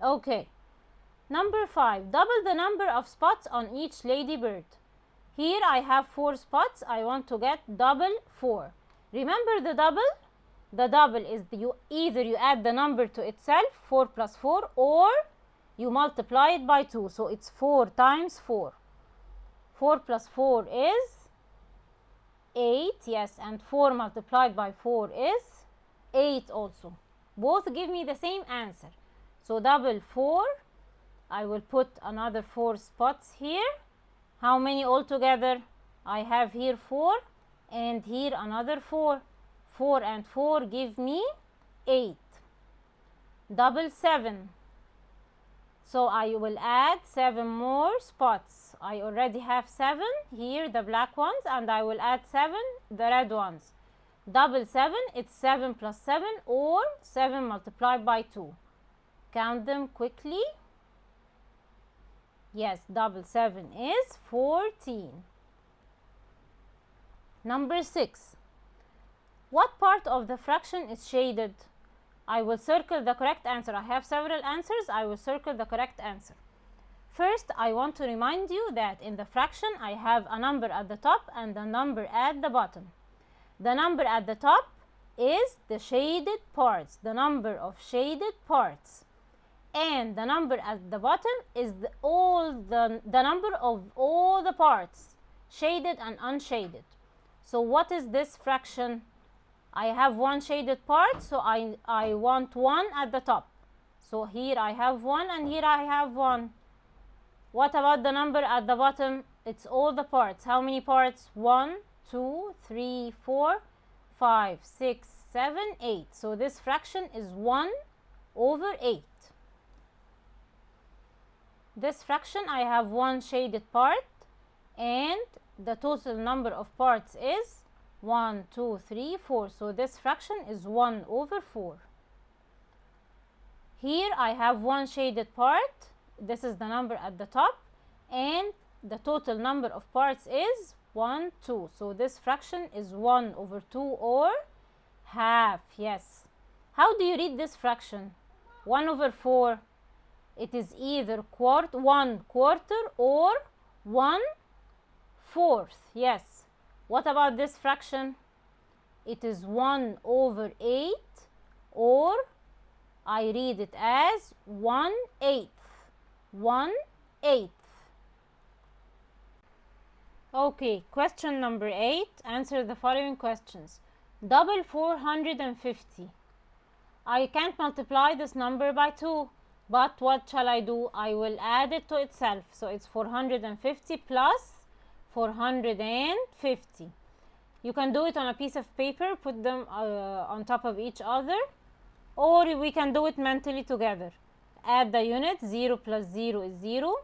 Okay. Number 5. Double the number of spots on each ladybird. Here I have 4 spots. I want to get double 4. Remember the double? The double is either you add the number to itself, 4 plus 4, or you multiply it by 2. So it's 4 times 4. 4 plus 4 is 8. Yes, and 4 multiplied by 4 is 8 also. Both give me the same answer. So double 4. I will put another 4 spots here. How many altogether? I have here 4 and here another 4. 4 and 4 give me 8. Double 7. So I will add 7 more spots. I already have 7 here, the black ones, and I will add 7, the red ones. Double 7, it's 7 plus 7 or 7 multiplied by 2. Count them quickly. Yes, double 7 is 14. Number 6. What part of the fraction is shaded? I will circle the correct answer. I have several answers. I will circle the correct answer. First, I want to remind you that in the fraction, I have a number at the top and a number at the bottom. The number at the top is the shaded parts, the number of shaded parts. And the number at the bottom is the number of all the parts, shaded and unshaded. So what is this fraction? I have one shaded part, so I want 1 at the top. So here I have 1 and here I have 1. What about the number at the bottom? It's all the parts. How many parts? 1, 2, 3, 4, 5, 6, 7, 8. So this fraction is 1 over 8. This fraction, I have one shaded part and the total number of parts is 1, 2, 3, 4. So this fraction is 1 over 4. Here I have one shaded part. This is the number at the top and the total number of parts is 1, 2. So this fraction is 1 over 2 or half. Yes. How do you read this fraction? 1 over 4. It is either 1 quarter or 1 fourth. Yes. What about this fraction? It is 1 over 8 or I read it as 1/8. 1/8. Okay, question number 8. Answer the following questions. Double 450. I can't multiply this number by 2. But what shall I do? I will add it to itself. So it's 450 plus 450. You can do it on a piece of paper, put them on top of each other, or we can do it mentally together. Add the units. 0 plus 0 is 0.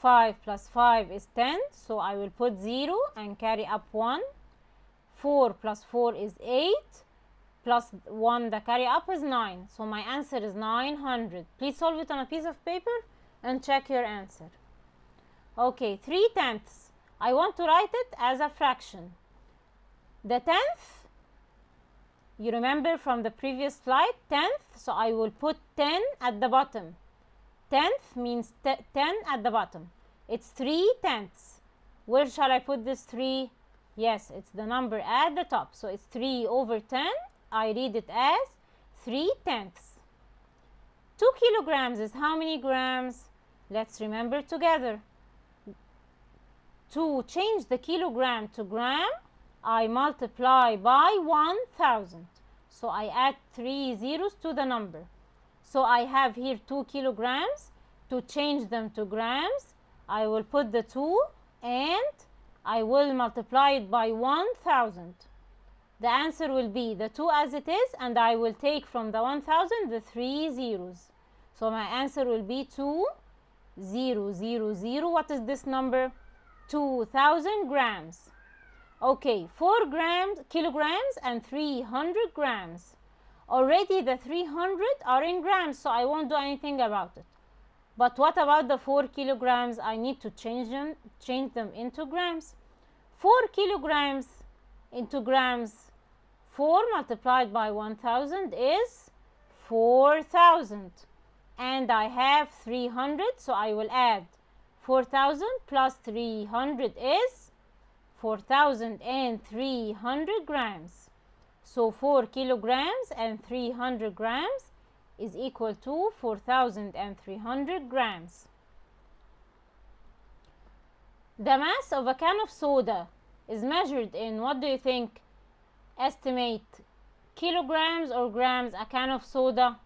5 plus 5 is 10. So I will put 0 and carry up 1. 4 plus 4 is 8. Plus 1, the carry up is 9. So my answer is 900. Please solve it on a piece of paper and check your answer. Okay, 3/10. I want to write it as a fraction. The 10th, you remember from the previous slide, 10th. So I will put 10 at the bottom. 10th means 10 at the bottom. It's 3/10. Where shall I put this 3? Yes, it's the number at the top. So it's 3 over 10. I read it as 3/10. 2 kilograms is how many grams? Let's remember together. To change the kilogram to gram, I multiply by 1000. So I add 3 zeros to the number. So I have here 2 kilograms. To change them to grams, I will put the 2 and I will multiply it by 1000. The answer will be the 2 as it is, and I will take from the 1000 the 3 zeros. So my answer will be 2000. What is this number? 2000 grams. Okay, 4 kilograms and 300 grams. Already the 300 are in grams, so I won't do anything about it. But what about the 4 kilograms? I need to change them into grams. 4 kilograms into grams. 4 multiplied by 1000 is 4000. and I have 300, so I will add 4,000 plus 300 is 4,300 grams. So 4 kilograms and 300 grams is equal to 4,300 grams. The mass of a can of soda is measured in, what do you think? Estimate kilograms or grams, a can of soda?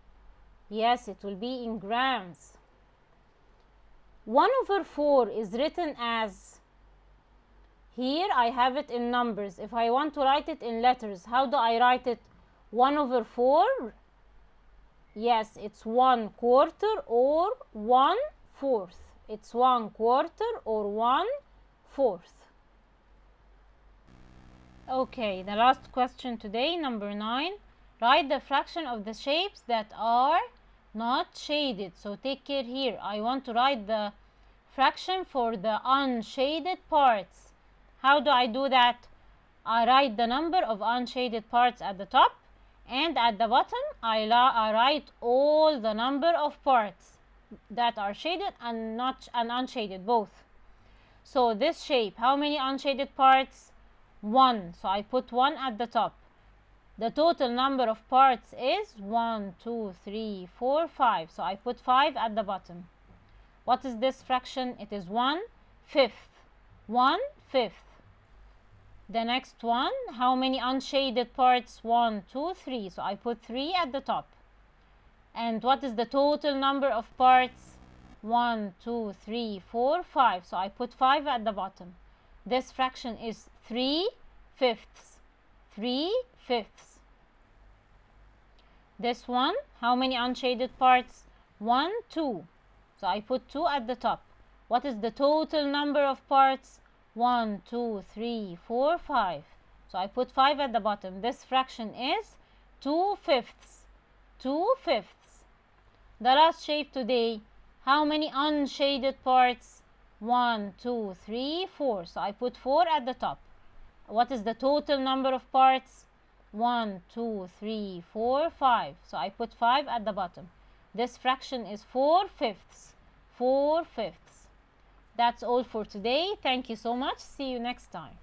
Yes, it will be in grams. 1/4 is written as, here I have it in numbers. If I want to write it in letters, how do I write it? 1/4? Yes, it's 1/4 or 1/4. It's 1/4 or 1/4. Okay, the last question today, number 9. Write the fraction of the shapes that are not shaded. So take care here. I want to write the fraction for the unshaded parts. How do I do that? I write the number of unshaded parts at the top, and at the bottom I write all the number of parts that are shaded and unshaded both. So this shape, how many unshaded parts? 1. So I put 1 at the top. The total number of parts is 1, 2, 3, 4, 5. So I put 5 at the bottom. What is this fraction? It is 1/5. 1/5. The next one, how many unshaded parts? 1, 2, 3. So I put 3 at the top. And what is the total number of parts? 1, 2, 3, 4, 5. So I put 5 at the bottom. This fraction is 3/5. 3/5. This one, how many unshaded parts? 1, 2. So I put 2 at the top. What is the total number of parts? 1, 2, 3, 4, 5. So I put 5 at the bottom. This fraction is 2/5. 2/5. The last shape today, how many unshaded parts? 1, 2, 3, 4. So I put 4 at the top. What is the total number of parts? 1, 2, 3, 4, 5. So I put 5 at the bottom. This fraction is 4/5. 4/5. That's all for today. Thank you so much. See you next time.